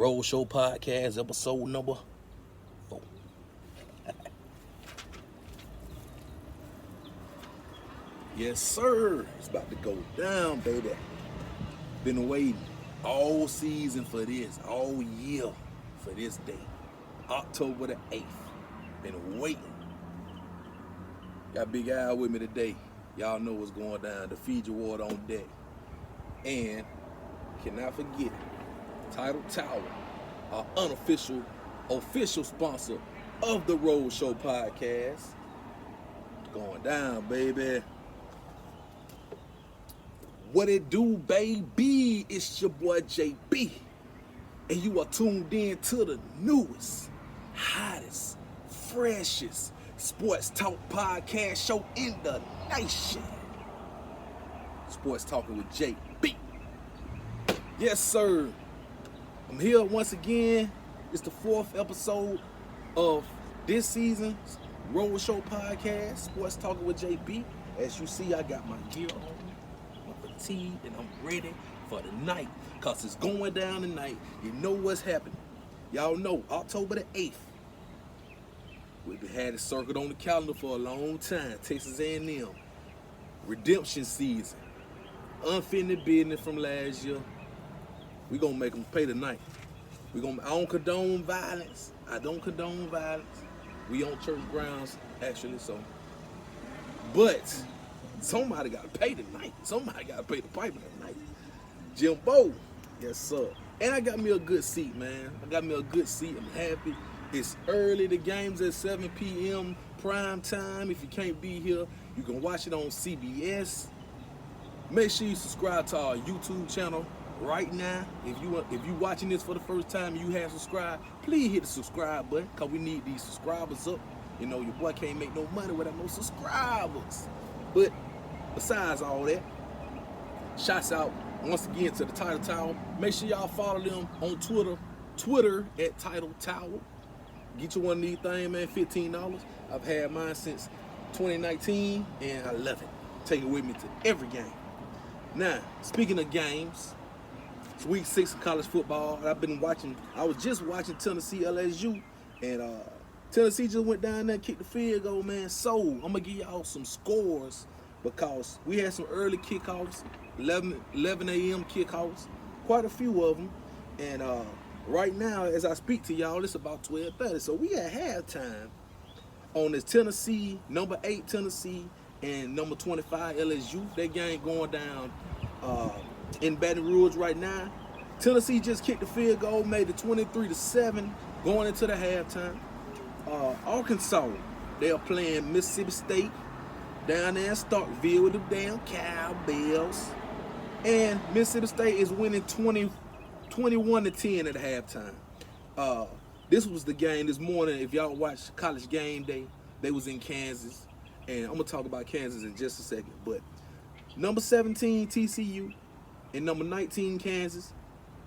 Roadshow podcast, episode number 4. Yes, sir. It's about to go down, baby. Been waiting all season for this, all year for this day. October the 8th. Been waiting. Got Big Al with me today. Y'all know what's going down. The Feed Your Water on deck. And cannot forget, Untitled Chapter, our official sponsor of the Roadshow podcast. Going down, baby. What it do, baby? It's your boy JB. And you are tuned in to the newest, hottest, freshest sports talk podcast show in the nation. Sports Talking with JB. Yes, sir. I'm here once again. It's the 4th episode of this season's Roadshow podcast, Sports Talking with JB. As you see, I got my gear on, my fatigue, and I'm ready for the night. Cause it's going down tonight. You know what's happening. Y'all know, October the 8th. We've had it circled on the calendar for a long time. Texas A&M. Redemption season. Unfinished business from last year. We gonna make them pay tonight. I don't condone violence. We on church grounds, actually, so. But somebody gotta pay tonight. Somebody gotta pay the piper tonight. Jimbo. Yes, sir. And I got me a good seat, man. I'm happy. It's early. The game's at 7 p.m. prime time. If you can't be here, you can watch it on CBS. Make sure you subscribe to our YouTube channel right now. If you watching this for the first time and you haven't subscribed, please hit the subscribe button, because we need these subscribers up. You know, your boy can't make no money without no subscribers. But besides all that, shouts out once again to the Title Tower. Make sure y'all follow them on Twitter at Title Tower. Get you one of these things, man, $15. I've had mine since 2019, and I love it. Take it with me to every game. Now, speaking of games, it's week 6 of college football. I was just watching Tennessee LSU, and Tennessee just went down there and kicked the field goal, man. So, I'm going to give y'all some scores, because we had some early kickoffs, 11 a.m. kickoffs, quite a few of them. And right now, as I speak to y'all, it's about 12:30. So we at halftime on this Tennessee, number 8 Tennessee, and number 25 LSU. That game going down in Baton Rouge right now. Tennessee just kicked the field goal, made it 23-7 going into the halftime. Arkansas, they are playing Mississippi State down there in Starkville with the damn Cowbells. And Mississippi State is winning 21-10 at halftime. This was the game this morning. If y'all watch College Game Day, they was in Kansas. And I'm going to talk about Kansas in just a second. But number 17, TCU, and number 19, Kansas.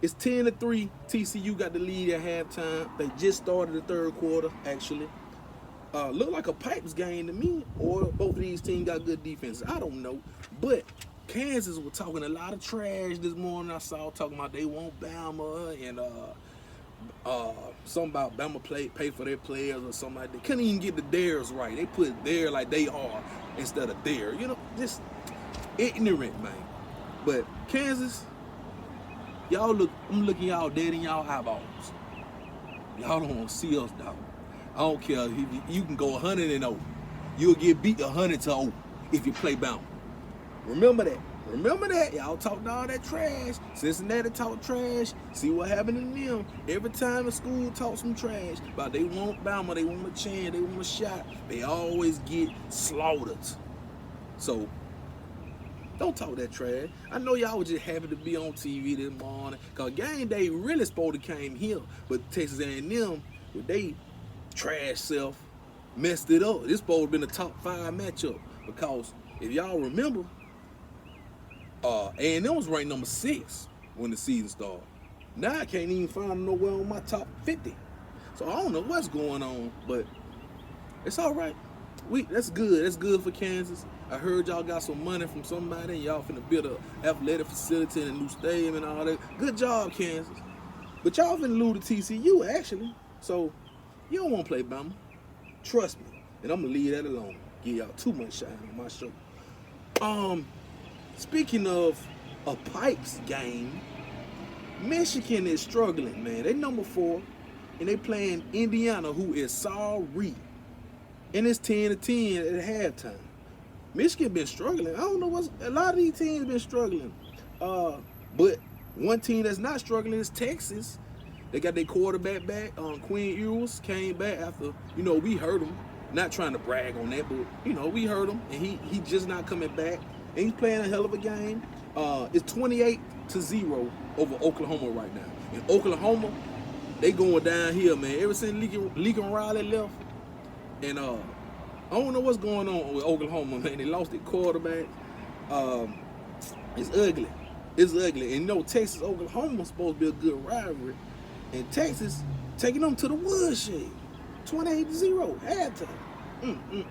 It's 10-3. TCU got the lead at halftime. They just started the third quarter, actually. Looked like a Pipes game to me, or both of these teams got good defense. I don't know. But Kansas was talking a lot of trash this morning. I saw talking about they want BAMA, and something about BAMA pay for their players or something like that. Couldn't even get the theirs right. They put there like they are instead of there. You know, just ignorant, man. But Kansas, I'm looking y'all dead in y'all eyeballs. Y'all don't want to see us, dog. I don't care. You can go 100-0. You'll get beat 100-0 if you play Bama. Remember that. Y'all talked all that trash. Cincinnati talked trash. See what happened to them. Every time the school talks some trash about they want Bama, they want a chance, they want a shot, they always get slaughtered. So, don't talk that trash. I know y'all was just happy to be on TV this morning, because game day really supposed to came here, but Texas A&M, with they trash self, messed it up. This supposed to been a top 5 matchup, because if y'all remember, A&M was ranked number 6 when the season started. Now I can't even find them nowhere on my top 50. So I don't know what's going on, but it's all right. That's good. That's good for Kansas. I heard y'all got some money from somebody, and y'all finna build an athletic facility and a new stadium and all that. Good job, Kansas. But y'all finna lose to TCU, actually. So, you don't want to play Bama. Trust me. And I'm going to leave that alone. Give y'all too much shine on my show. Speaking of a Pipes game, Michigan is struggling, man. They number 4, and they playing Indiana, who is sorry. And it's 10-10 at halftime. Michigan been struggling. I don't know a lot of these teams been struggling. But one team that's not struggling is Texas. They got their quarterback back. Quinn Ewers came back after, we hurt him. Not trying to brag on that, but, we hurt him. And he just not coming back. And he's playing a hell of a game. It's 28-0 over Oklahoma right now. And Oklahoma, they going down here, man. Ever since Lincoln Riley left. And I don't know what's going on with Oklahoma, man. They lost their quarterback. It's ugly. It's ugly. And Texas, Oklahoma supposed to be a good rivalry. And Texas taking them to the woodshed. 28-0 halftime.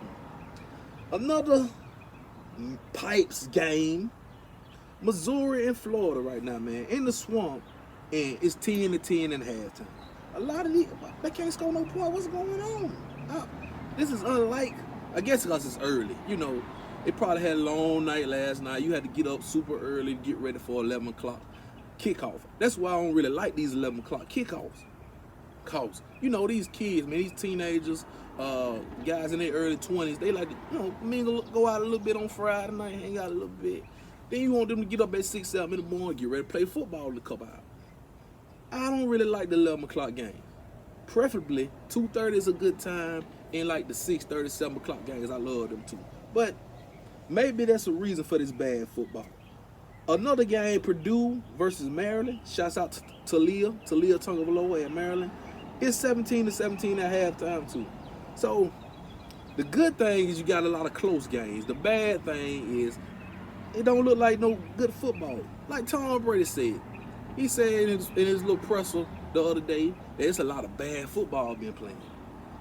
Another Pipes game. Missouri and Florida right now, man. In the swamp. And it's 10-10 in halftime. A lot of these, they can't score no point. What's going on? This is unlike, I guess because it's early. They probably had a long night last night. You had to get up super early to get ready for 11 o'clock kickoff. That's why I don't really like these 11 o'clock kickoffs. Cause, these kids, man, these teenagers, guys in their early 20s, they like to, mingle, go out a little bit on Friday night, hang out a little bit. Then you want them to get up at 6, 7 in the morning, get ready to play football in a couple hours. I don't really like the 11 o'clock game. Preferably, 2:30 is a good time, and like the 6:30, 7 o'clock games, I love them too. But maybe that's a reason for this bad football. Another game, Purdue versus Maryland. Shouts out to Talia Tungavaloa at Maryland. It's 17-17 at halftime too. So the good thing is you got a lot of close games. The bad thing is it don't look like no good football. Like Tom Brady said. He said in his little presser the other day that it's a lot of bad football being played.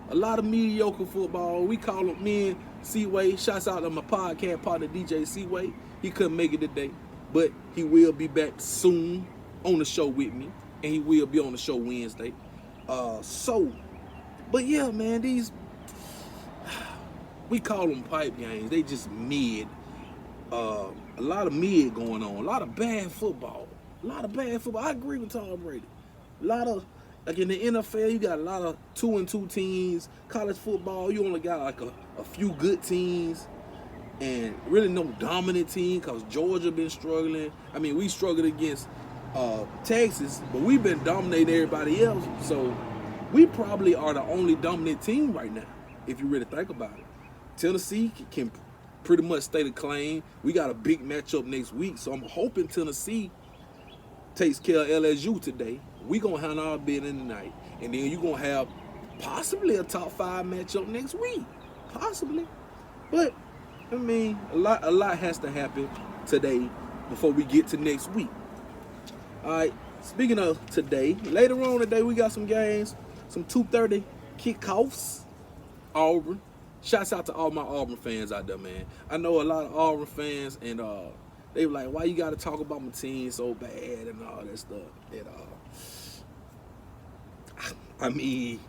A lot of mediocre football. We call him, me and Seaway. Shouts out to my podcast partner, DJ Seaway. He couldn't make it today, but he will be back soon on the show with me, and he will be on the show Wednesday. But yeah, man, we call them pipe games. They just mid. A lot of mid going on. A lot of bad football. I agree with Tom Brady. A lot of, like in the NFL, you got a lot of 2-2 teams. College football, you only got like a few good teams. And really no dominant team because Georgia been struggling. I mean, we struggled against Texas, but we've been dominating everybody else. So we probably are the only dominant team right now, if you really think about it. Tennessee can pretty much stay the claim. We got a big matchup next week, so I'm hoping Tennessee takes care of LSU today. We going to handle our bid in the night. And then you're going to have possibly a top 5 matchup next week. Possibly. But I mean, a lot has to happen today before we get to next week. All right, speaking of today, later on today we got some games, some 2:30 kickoffs. Auburn. Shouts out to all my Auburn fans out there, man. I know a lot of Auburn fans, and they were like, why you got to talk about my team so bad and all that stuff. And I mean,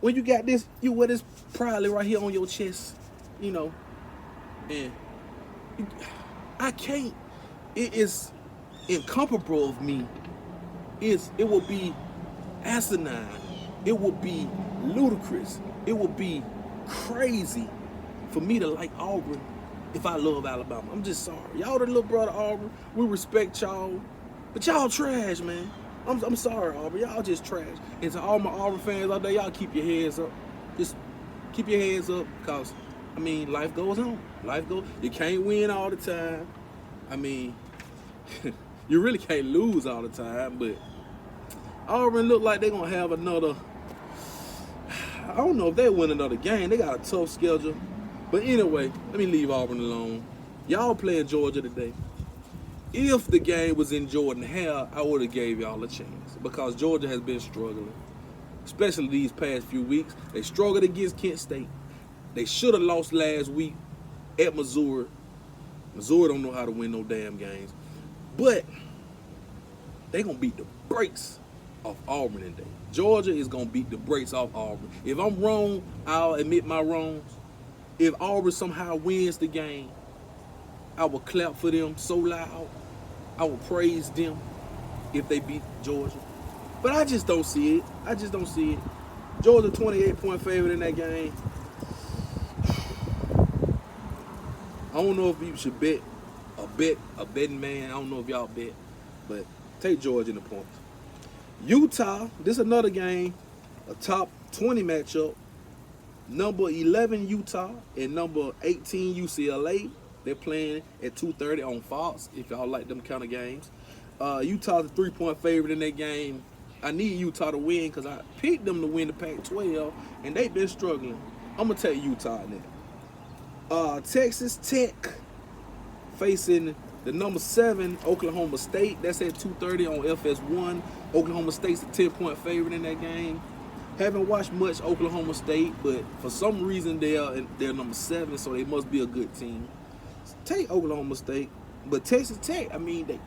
when you got this, you wear this proudly right here on your chest, and I can't. It is incomparable of me. It will be asinine. It will be ludicrous. It will be crazy for me to like Auburn if I love Alabama. I'm just sorry. Y'all the little brother Auburn. We respect y'all. But y'all trash, man. I'm sorry, Auburn. Y'all just trash. And to all my Auburn fans out there, y'all keep your heads up. Just keep your heads up because, I mean, life goes on. You can't win all the time. I mean, you really can't lose all the time, but Auburn look like they're going to have another, I don't know if they win another game. They got a tough schedule. But anyway, let me leave Auburn alone. Y'all playing Georgia today. If the game was in Jordan Hare, I would have gave y'all a chance because Georgia has been struggling, especially these past few weeks. They struggled against Kent State. They should have lost last week at Missouri. Missouri don't know how to win no damn games. But they going to beat the brakes off Auburn today. Georgia is going to beat the brakes off Auburn. If I'm wrong, I'll admit my wrongs. If Auburn somehow wins the game, I will clap for them so loud. I will praise them if they beat Georgia. But I just don't see it. I just don't see it. Georgia 28-point favorite in that game. I don't know if you should bet a betting man. I don't know if y'all bet, but take Georgia in the points. Utah, this is another game, a top 20 matchup. Number 11 Utah and number 18 UCLA. They're playing at 2:30 on Fox, if y'all like them kind of games. Utah's a 3-point favorite in that game. I need Utah to win because I picked them to win the Pac-12, and they've been struggling. I'm going to take Utah in that. Texas Tech facing the number 7 Oklahoma State. That's at 2:30 on FS1. Oklahoma State's a 10-point favorite in that game. Haven't watched much Oklahoma State, but for some reason they're number 7, so they must be a good team. Take Oklahoma State. But Texas Tech, I mean, they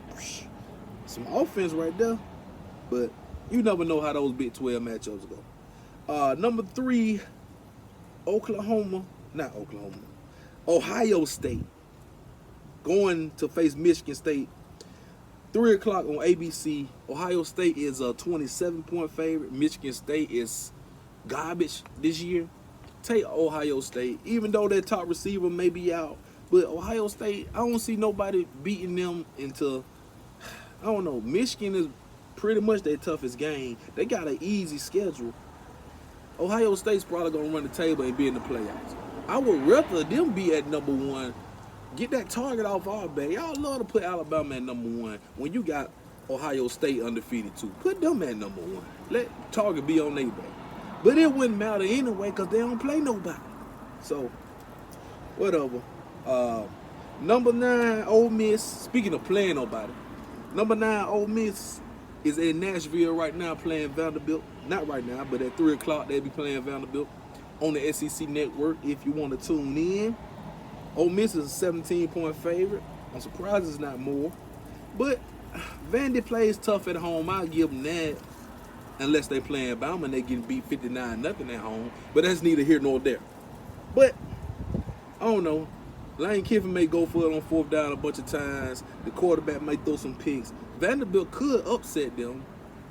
some offense right there. But you never know how those Big 12 matchups go. Number 3, Ohio State going to face Michigan State. 3 o'clock on ABC. Ohio State is a 27-point favorite. Michigan State is garbage this year. Take Ohio State, even though their top receiver may be out. But Ohio State, I don't see nobody beating them until, I don't know, Michigan is pretty much their toughest game. They got an easy schedule. Ohio State's probably going to run the table and be in the playoffs. I would rather them be at number 1. Get that target off our back. Y'all love to put Alabama at number 1 when you got Ohio State undefeated too. Put them at number 1. Let target be on their back. But it wouldn't matter anyway because they don't play nobody. So, whatever. Number 9, Ole Miss. Speaking of playing nobody, number 9, Ole Miss is in Nashville right now playing Vanderbilt. Not right now, but at 3 o'clock they'll be playing Vanderbilt on the SEC Network if you want to tune in. Ole Miss is a 17-point favorite. I'm surprised it's not more. But Vandy plays tough at home. I'll give them that. Unless they playing Bama and they getting beat 59-0 at home. But that's neither here nor there. But, I don't know. Lane Kiffin may go for it on 4th down a bunch of times. The quarterback may throw some picks. Vanderbilt could upset them.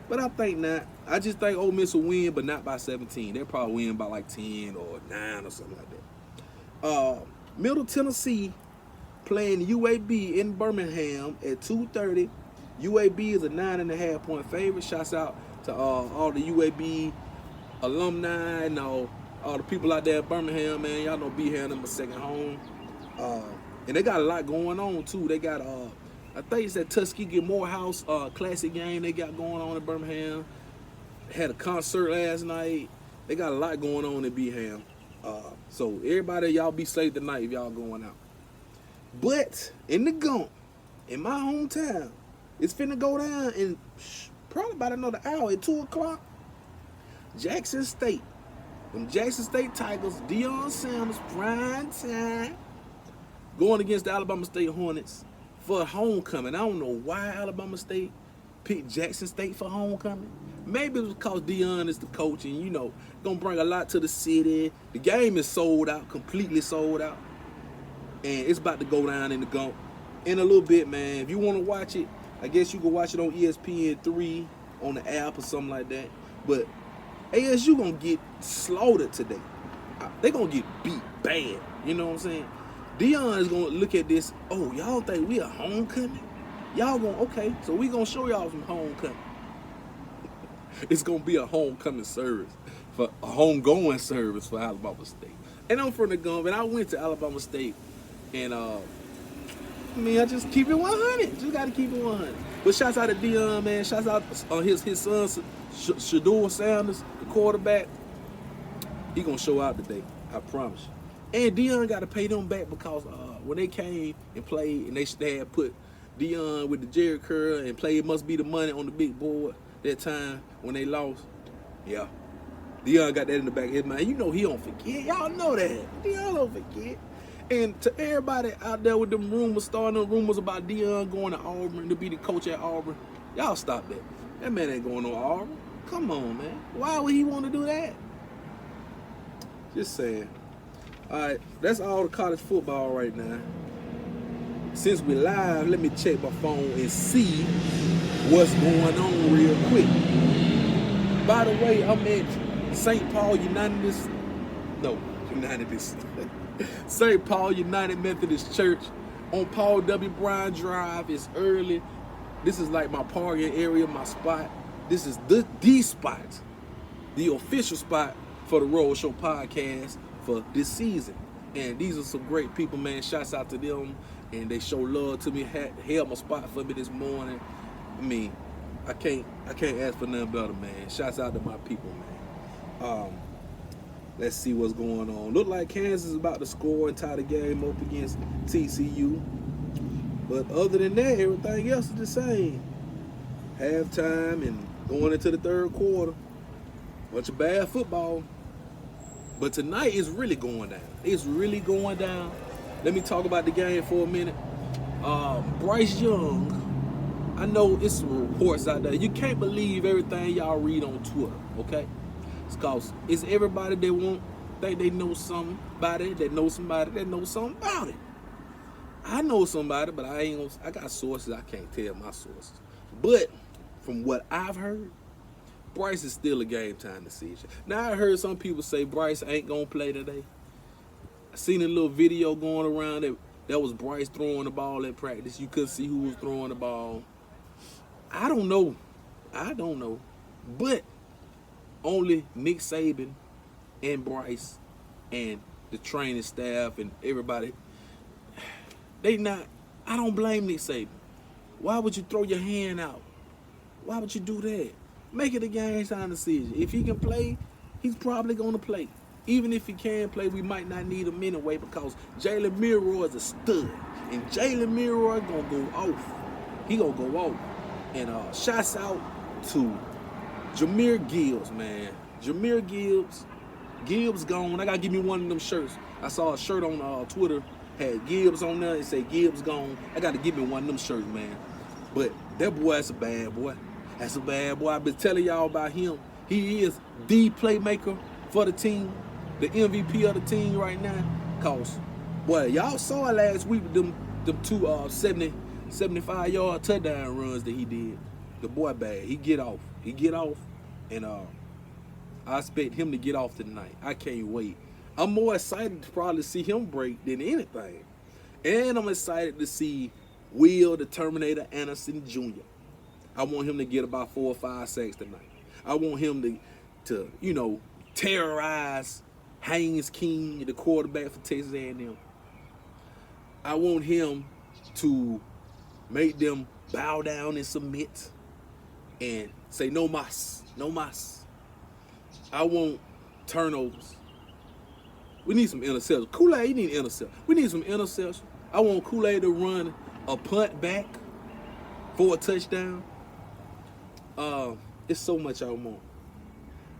But I think not. I just think Ole Miss will win, but not by 17. They'll probably win by like 10 or 9 or something like that. Middle Tennessee playing UAB in Birmingham at 2:30. UAB is a 9.5-point favorite. Shouts out to all the UAB alumni and all the people out there in Birmingham, man. Y'all know Birmingham is my second home. And they got a lot going on too. They got I think it's that Tuskegee Morehouse classic game they got going on in Birmingham. Had a concert last night. They got a lot going on in Birmingham. So everybody, y'all be safe tonight if y'all going out. But in the Gump, in my hometown, it's finna go down in probably about another hour at 2 o'clock. Jackson State. Them Jackson State Tigers, Deion Sanders, prime time, going against the Alabama State Hornets for homecoming. I don't know why Alabama State picked Jackson State for homecoming. Maybe it was because Deion is the coach and, you know, going to bring a lot to the city. The game is sold out, completely sold out. And it's about to go down in the Gump in a little bit, man. If you want to watch it, I guess you can watch it on ESPN3 on the app or something like that. But ASU going to get slaughtered today. They're going to get beat bad. You know what I'm saying? Deion is going to look at this. Oh, y'all think we a homecoming? Y'all going, okay, so we going to show y'all some homecoming. It's going to be a homecoming service, for a homegoing service for Alabama State. And I'm from the Gump, and I went to Alabama State. And, I just keep it 100. Just got to keep it 100. But shouts out to Deion, man. Shouts out his son, Shedeur Sanders, the quarterback. He going to show out today. I promise you. And Deion got to pay them back because when they came and played, and they had put Deion with the Jerry Curl and played Must Be the Money on the big board that time when they lost. Yeah. Deion got that in the back of his mind. You know he don't forget. Y'all know that. Deion don't forget. And to everybody out there with them rumors, starting them rumors about Deion going to Auburn to be the coach at Auburn, y'all stop that. That man ain't going to Auburn. Come on, man. Why would he want to do that? Just saying. All right, that's all the college football right now. Since we live, let me check my phone and see what's going on real quick. By the way, I'm at St. Paul St. Paul United Methodist Church on Paul W. Bryan Drive. It's early. This is like my parking area, my spot. This is the spot, the official spot for the Roadshow podcast for this season. And these are some great people, man. Shouts out to them. And they show love to me, held my spot for me this morning. I mean, I can't ask for nothing better, man. Shouts out to my people, man. Let's see what's going on. Look like Kansas is about to score and tie the game up against TCU. But other than that, everything else is the same. Halftime and going into the third quarter. Bunch of bad football. But tonight is really going down. It's really going down. Let me talk about the game for a minute. Bryce Young, I know it's some reports out there. You can't believe everything y'all read on Twitter, okay? It's cause it's everybody that think they know something about it, that knows somebody that knows something about it. I know somebody, but I got sources. I can't tell my sources. But from what I've heard, Bryce is still a game time decision. Now I heard some people say Bryce ain't gonna play today. I seen a little video going around that was Bryce throwing the ball at practice. You couldn't see who was throwing the ball. I don't know. But only Nick Saban and Bryce and the training staff and everybody, I don't blame Nick Saban. Why would you throw your hand out? Why would you do that? Make it a game time decision. If he can play, he's probably going to play. Even if he can play, we might not need him anyway because Jalen Milroy is a stud. And Jalen Milroy going to go off. He going to go off. And shouts out to Jahmyr Gibbs, man. Jahmyr Gibbs. Gibbs gone. I got to give me one of them shirts. I saw a shirt on Twitter. Had Gibbs on there. It said Gibbs gone. I got to give me one of them shirts, man. But that boy, that's a bad boy. That's a bad boy. I've been telling y'all about him. He is the playmaker for the team, the MVP of the team right now. Cause, boy, y'all saw it last week with them two 75-yard touchdown runs that he did. The boy bad. He get off. And I expect him to get off tonight. I can't wait. I'm more excited to probably see him break than anything. And I'm excited to see Will the Terminator Anderson Jr. I want him to get about 4 or 5 sacks tonight. I want him to terrorize Haynes King, the quarterback for Texas A&M. I want him to make them bow down and submit and say no mas, no mas. I want turnovers. We need some interceptions. Kool-Aid, you need interceptions. We need some interceptions. I want Kool-Aid to run a punt back for a touchdown. It's so much I want.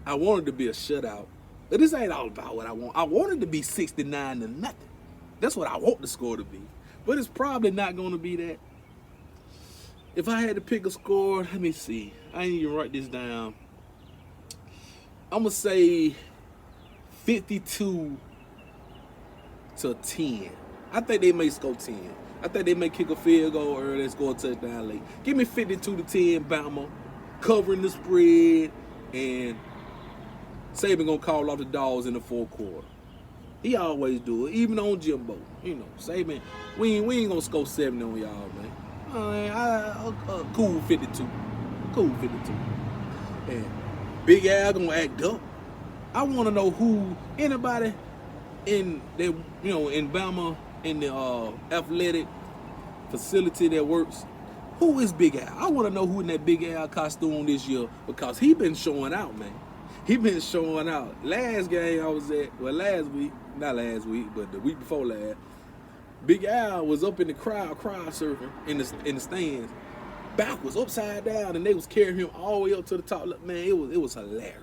I want it to be a shutout. But this ain't all about what I want. I want it to be 69-0. That's what I want the score to be. But it's probably not going to be that. If I had to pick a score, let me see. I ain't even write this down. I'm going to say 52-10. I think they may score 10. I think they may kick a field goal early and score a touchdown late. Give me 52-10, Bama, covering the spread, and Saban gonna call off the dogs in the fourth quarter. He always do it, even on Jimbo. You know, Saban, we ain't gonna score 70 on y'all, man. Cool 52. Cool 52. And Big Al gonna act up. I wanna know who, anybody in Bama, in the athletic facility that works, who is Big Al? I want to know who in that Big Al costume this year because he been showing out, man. He been showing out. Last game I was at, well, not last week, but the week before last, Big Al was up in the crowd surfing in the stands, backwards, upside down, and they was carrying him all the way up to the top. Look, man, it was hilarious.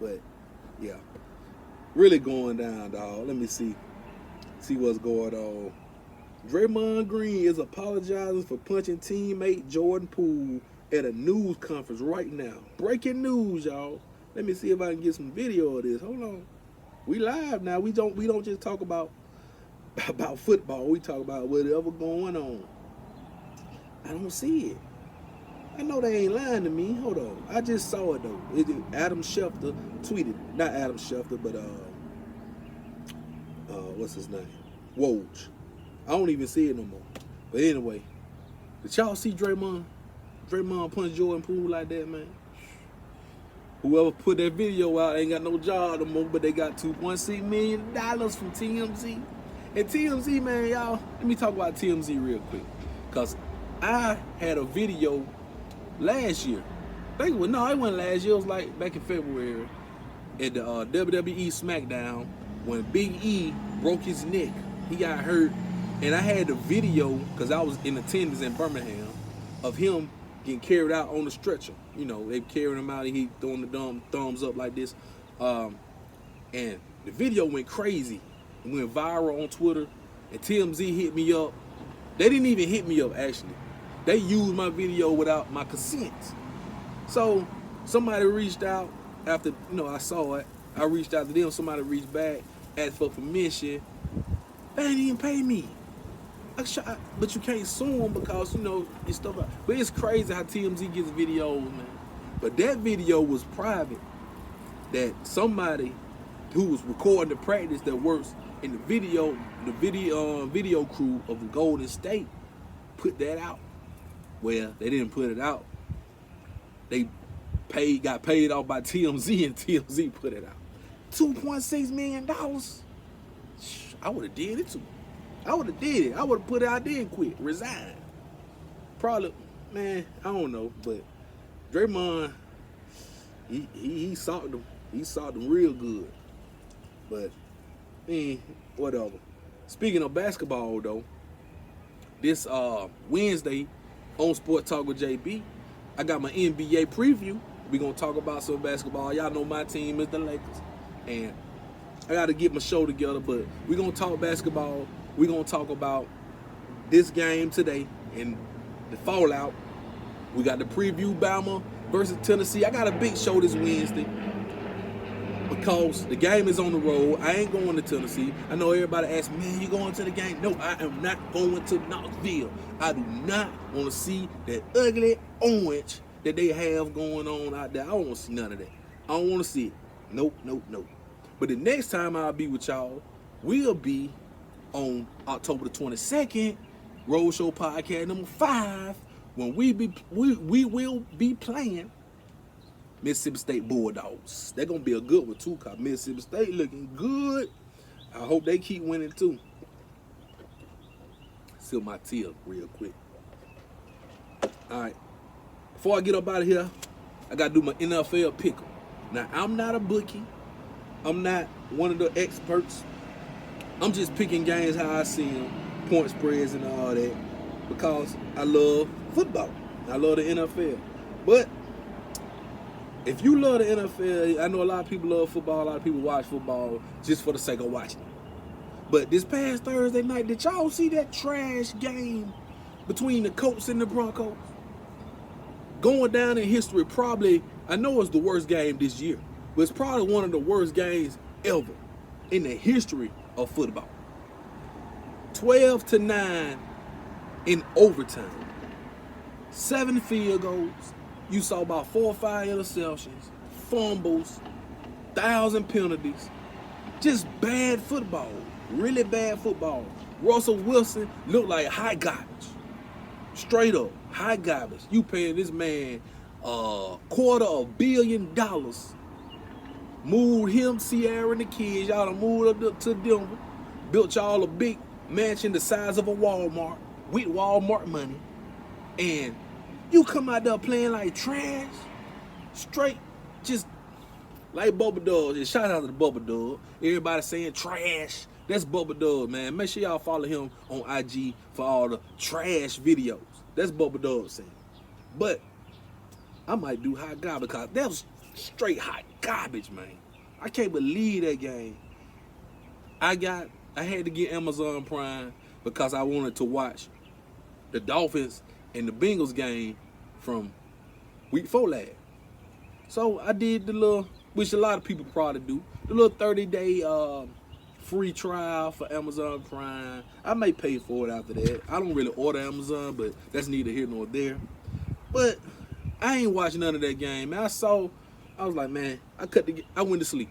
But yeah, really going down, dog. Let me see what's going on. Draymond Green is apologizing for punching teammate Jordan Poole at a news conference right now. Breaking news, y'all. Let me see if I can get some video of this. Hold on. We live now. We don't just talk about football. We talk about whatever going on. I don't see it. I know they ain't lying to me. Hold on. I just saw it though. Adam Schefter tweeted. Not Adam Schefter, but what's his name? Woj. I don't even see it no more. But anyway, did y'all see Draymond? Draymond punch Jordan Poole like that, man. Whoever put that video out ain't got no job no more, but they got $2.6 million from TMZ. And TMZ, man, y'all, let me talk about TMZ real quick. Because I had a video last year. It wasn't last year. It was like back in February at the WWE SmackDown when Big E broke his neck. He got hurt. And I had the video, because I was in attendance in Birmingham, of him getting carried out on the stretcher. You know, they carried him out and he throwing the thumbs up like this. And the video went crazy. It went viral on Twitter. And TMZ hit me up. They didn't even hit me up, actually. They used my video without my consent. So somebody reached out after, I saw it. I reached out to them. Somebody reached back, asked for permission. They didn't even pay me. But you can't sue them because, it's stuff. But it's crazy how TMZ gets videos, man. But that video was private. That somebody who was recording the practice that works in the video crew of the Golden State put that out. Well, they didn't put it out. They got paid off by TMZ, and TMZ put it out. $2.6 million. I would have did it too. I would have did it. I would have put it out there and quit, resign. Probably, man, I don't know, but Draymond, he socked them. He socked them real good. But, whatever. Speaking of basketball, though, this Wednesday on Sport Talk with JB, I got my NBA preview. We're going to talk about some basketball. Y'all know my team is the Lakers. And I got to get my show together, but we're going to talk basketball. We're going to talk about this game today and the fallout. We got the preview BAMA versus Tennessee. I got a big show this Wednesday because the game is on the road. I ain't going to Tennessee. I know everybody asks, man, you going to the game? No, I am not going to Knoxville. I do not want to see that ugly orange that they have going on out there. I don't want to see none of that. I don't want to see it. Nope. But the next time I'll be with y'all, we'll be on October the 22nd, Roadshow podcast number 5, when we will be playing Mississippi State Bulldogs. They're gonna be a good one too, cause Mississippi State looking good. I hope they keep winning too. Seal my tea up real quick. All right, before I get up out of here, I gotta do my NFL pick'em. Now I'm not a bookie. I'm not one of the experts. I'm just picking games how I see them, point spreads and all that, because I love football. I love the NFL. But if you love the NFL, I know a lot of people love football, a lot of people watch football just for the sake of watching it. But this past Thursday night, did y'all see that trash game between the Colts and the Broncos? Going down in history, probably, I know it's the worst game this year, but it's probably one of the worst games ever in the history of football. 12-9 in overtime. 7 field goals. You saw about 4 or 5 interceptions, fumbles, 1,000 penalties. Just bad football. Really bad football. Russell Wilson looked like high garbage. Straight up, high garbage. You paying this man $250 million. Moved him, Sierra, and the kids. Y'all done moved up to Denver. Built y'all a big mansion the size of a Walmart with Walmart money. And you come out there playing like trash. Straight, just like Bubba Dog. Just shout out to the Bubba Dog. Everybody saying trash. That's Bubba Dog, man. Make sure y'all follow him on IG for all the trash videos. That's Bubba Dog saying. But I might do hot garbage because that was straight hot garbage, man. I can't believe that game. I had to get Amazon Prime because I wanted to watch the Dolphins and the Bengals game from week 4 last. So I did the little, which a lot of people probably do, the little 30-day free trial for Amazon Prime. I may pay for it after that. I don't really order Amazon, but that's neither here nor there. But I ain't watching none of that game, man. I was like, man, I went to sleep.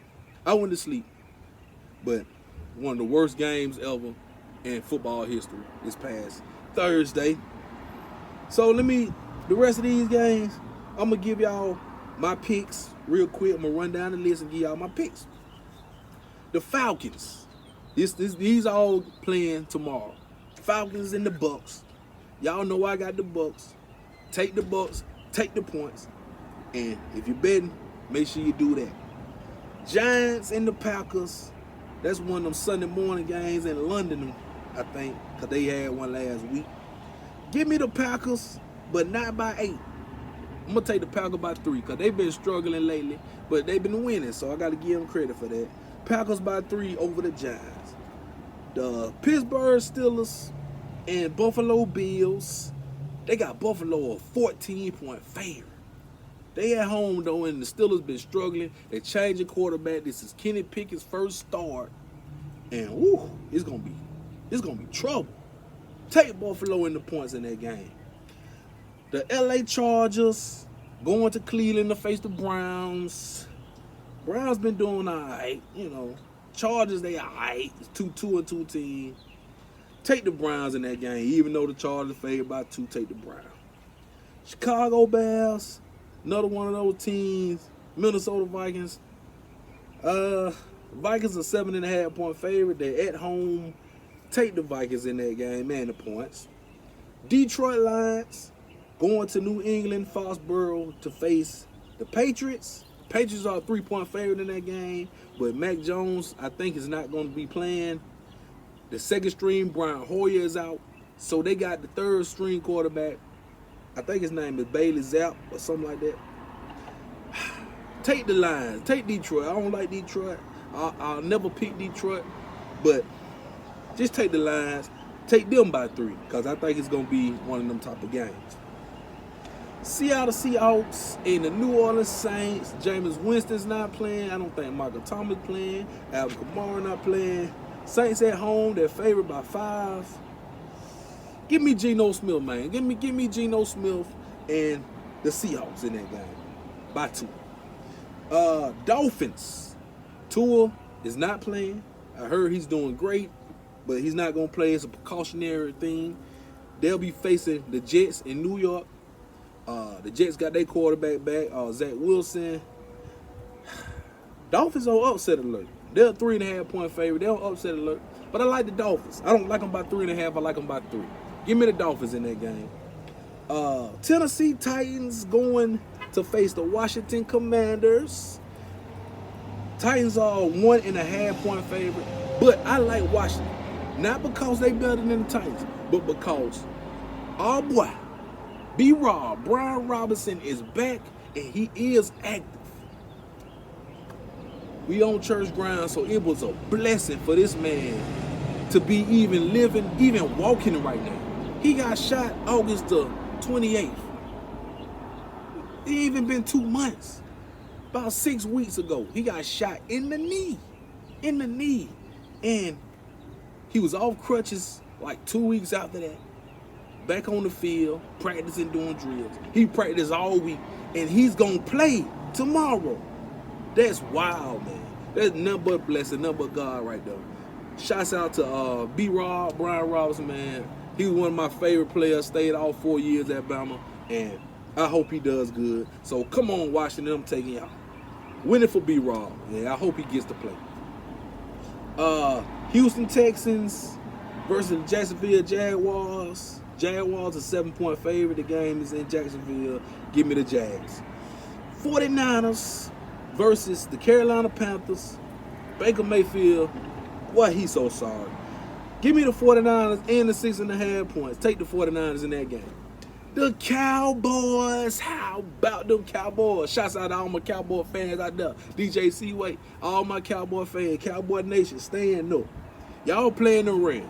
But one of the worst games ever in football history this past Thursday. So the rest of these games, I'm going to give y'all my picks real quick. I'm going to run down the list and give y'all my picks. The Falcons. These all playing tomorrow. Falcons and the Bucks. Y'all know I got the Bucks. Take the Bucks. Take the points. And if you're betting, make sure you do that. Giants and the Packers. That's one of them Sunday morning games in London, I think, because they had one last week. Give me the Packers, but not by 8. I'm going to take the Packers by 3 because they've been struggling lately, but they've been winning, so I got to give them credit for that. Packers by 3 over the Giants. The Pittsburgh Steelers and Buffalo Bills, they got Buffalo a 14-point favorite. They at home, though, and the Steelers been struggling. They changing quarterback. This is Kenny Pickett's first start. And, woo, it's gonna be trouble. Take Buffalo in the points in that game. The LA Chargers going to Cleveland to face the Browns. Browns been doing all right, you know. Chargers, they all right. It's 2-2 team. Take the Browns in that game. Even though the Chargers favored by 2, take the Browns. Chicago Bears, another one of those teams. Minnesota Vikings. Vikings are 7.5-point favorite. They're at home. Take the Vikings in that game and the points. Detroit Lions going to New England, Foxborough to face the Patriots. Patriots are a 3-point favorite in that game, but Mac Jones, I think, is not going to be playing. The second string, Brian Hoyer, is out, so they got the third string quarterback. I think his name is Bailey Zapp or something like that. Take the Lions. Take Detroit. I don't like Detroit. I'll never pick Detroit, but just take the Lions. Take them by 3 because I think it's going to be one of them type of games. Seattle Seahawks and the New Orleans Saints. Jameis Winston's not playing. I don't think Michael Thomas playing. Alvin Kamara not playing. Saints at home. They're favored by 5. Give me Geno Smith, man. Give me Geno Smith and the Seahawks in that game by 2. Dolphins. Tua is not playing. I heard he's doing great, but he's not going to play. It's a precautionary thing. They'll be facing the Jets in New York. The Jets got their quarterback back, Zach Wilson. Dolphins on upset alert. They're a 3.5-point favorite. They're on upset alert. But I like the Dolphins. I don't like them by 3.5. I like them by 3. Give me the Dolphins in that game. Tennessee Titans going to face the Washington Commanders. Titans are a 1.5-point favorite. But I like Washington. Not because they better than the Titans, but because our boy, B-Rob, Brian Robinson, is back and he is active. We on church ground, so it was a blessing for this man to be even living, even walking right now. He got shot August the 28th. It ain't even been 2 months. About 6 weeks ago, he got shot in the knee. In the knee. And he was off crutches like 2 weeks after that. Back on the field, practicing, doing drills. He practiced all week, and he's going to play tomorrow. That's wild, man. That's nothing but blessing, nothing but God right there. Shouts out to B-Rob, Brian Robinson, man. He was one of my favorite players, stayed all 4 years at BAMA, and I hope he does good. So come on, Washington, I'm taking y'all. Winning for B-Rob. Yeah, I hope he gets to play. Houston Texans versus Jacksonville Jaguars. Jaguars a 7-point favorite. The game is in Jacksonville. Give me the Jags. 49ers versus the Carolina Panthers. Baker Mayfield, boy, he's so sorry. Give me the 49ers and the 6.5 points. Take the 49ers in that game. The Cowboys. How about them Cowboys? Shouts out to all my Cowboy fans out there. DJ Seaway, all my Cowboy fans, Cowboy Nation, stand up. Y'all playing the Rams.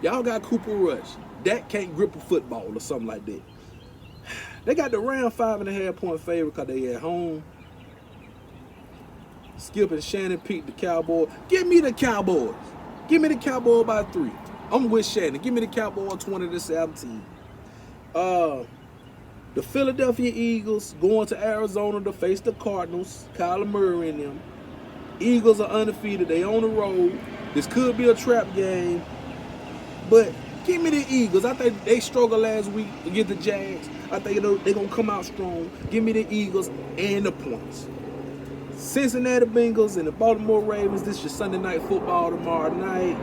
Y'all got Cooper Rush. Dak can't grip a football or something like that. They got the Rams 5.5 point favorite because they at home. Skip and Shannon picked the Cowboys. Give me the Cowboys. Give me the Cowboys by 3. I'm with Shannon. Give me the Cowboys 20-17. The Philadelphia Eagles going to Arizona to face the Cardinals. Kyler Murray and them. Eagles are undefeated. They on the road. This could be a trap game. But give me the Eagles. I think they struggled last week against the Jags. I think they're going to come out strong. Give me the Eagles and the points. Cincinnati Bengals and the Baltimore Ravens. This is your Sunday night football tomorrow night.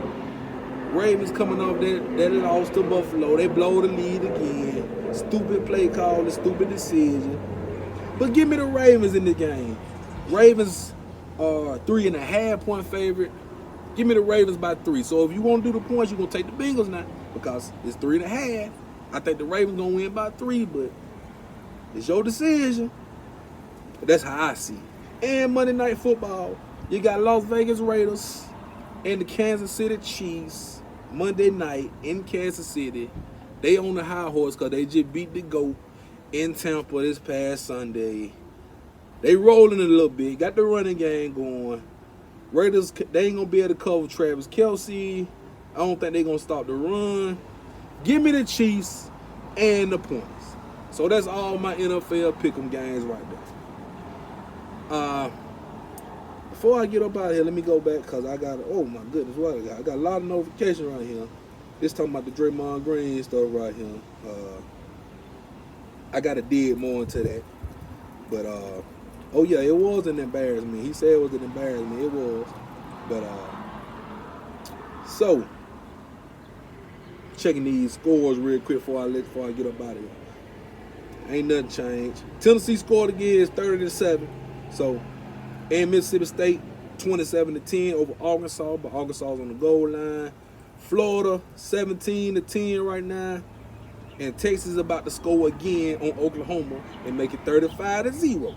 Ravens coming off that loss to Buffalo. They blow the lead again. Stupid play call and stupid decision. But give me the Ravens in the game. Ravens are 3.5 point favorite. Give me the Ravens by 3. So if you want to do the points, you're going to take the Bengals now because it's 3.5. I think the Ravens going to win by 3, but it's your decision. But that's how I see it. And Monday Night Football, you got Las Vegas Raiders and the Kansas City Chiefs Monday night in Kansas City. They on the high horse because they just beat the GOAT in Tampa this past Sunday. They rolling a little bit. Got the running game going. Raiders, they ain't going to be able to cover Travis Kelce. I don't think they're going to stop the run. Give me the Chiefs and the points. So that's all my NFL pick'em games right there. Before I get up out of here, let me go back because I got, oh my goodness, what I got? I got a lot of notifications right here. This talking about the Draymond Green stuff right here. I got to dig more into that. But, oh yeah, it was an embarrassment. He said it was an embarrassment. It was. But, so, checking these scores real quick before I get up out of here. Ain't nothing changed. Tennessee scored again. It's 30-7. So, and Mississippi State 27-10 over Arkansas, but Arkansas's on the goal line. Florida 17-10 right now, and Texas is about to score again on Oklahoma and make it 35-0.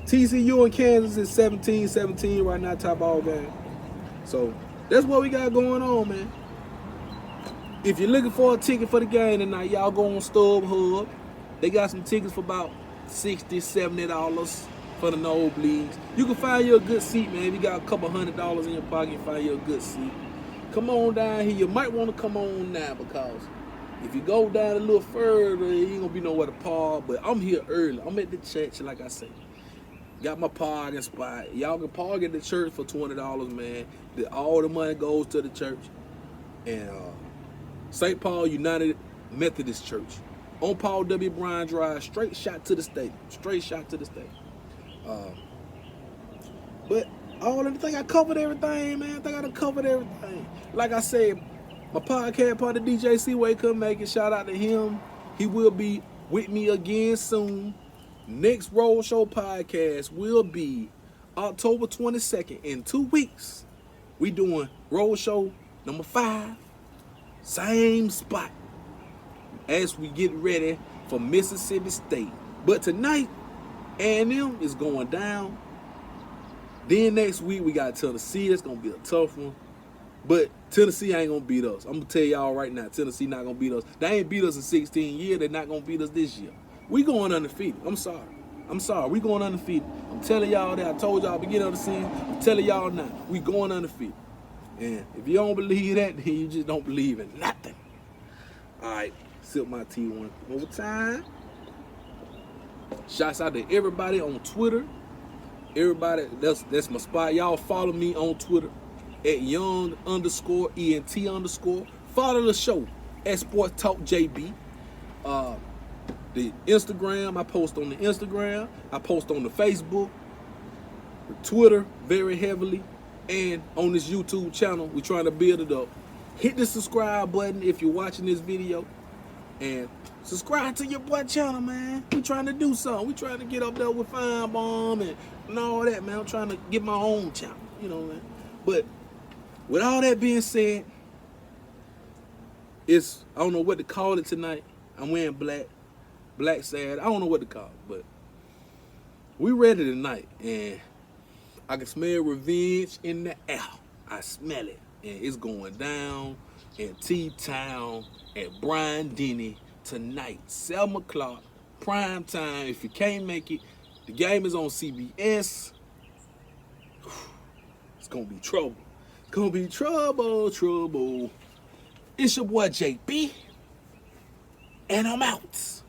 TCU and Kansas is 17-17 right now, top ball game. So that's what we got going on, man. If you're looking for a ticket for the game tonight, y'all go on StubHub. They got some tickets for about $60, $70 for the nosebleeds. You can find you a good seat, man. If you got a couple $100 in your pocket, find you a good seat. Come on down here. You might want to come on now because if you go down a little further, you ain't gonna be nowhere to park. But I'm here early. I'm at the church, like I say. Got my parking spot. Y'all can park at the church for $20, man. All the money goes to the church. And St. Paul United Methodist Church on Paul W. Bryan Drive, straight shot to the state. Straight shot to the state. But I think I covered everything, man. I think I done covered everything. Like I said, my podcast partner DJ C-Way couldn't make it. Shout out to him. He will be with me again soon. Next Roadshow podcast will be October 22nd. In 2 weeks, we doing Roadshow number 5. Same spot as we get ready for Mississippi State. But tonight, A&M is going down. Then next week, we got Tennessee. It's going to be a tough one. But Tennessee ain't going to beat us. I'm going to tell y'all right now, Tennessee not going to beat us. They ain't beat us in 16 years. They're not going to beat us this year. We going undefeated. I'm sorry. We going undefeated. I'm telling y'all that. I told y'all beginning of the season. I'm telling y'all now. We going undefeated. And if you don't believe that, then you just don't believe in nothing. All right. Sip my tea one more time. Shouts out to everybody on Twitter. Everybody, that's my spot. Y'all follow me on Twitter at young_ENT_. Follow the show at Sports Talk JB. The Instagram, I post on the Instagram. I post on the Facebook, the Twitter very heavily, and on this YouTube channel. We're trying to build it up. Hit the subscribe button if you're watching this video. And subscribe to your boy channel, man. We trying to do something. We trying to get up there with Fine Bomb and all that, man. I'm trying to get my own channel, you know, man. But with all that being said, I don't know what to call it tonight. I'm wearing black sad. I don't know what to call it, but we ready tonight, and I can smell revenge in the air. I smell it, and it's going down in T-Town at Brian Denny tonight, 7 o'clock, prime time. If you can't make it, the game is on CBS. It's gonna be trouble. It's gonna be trouble. It's your boy JB, and I'm out.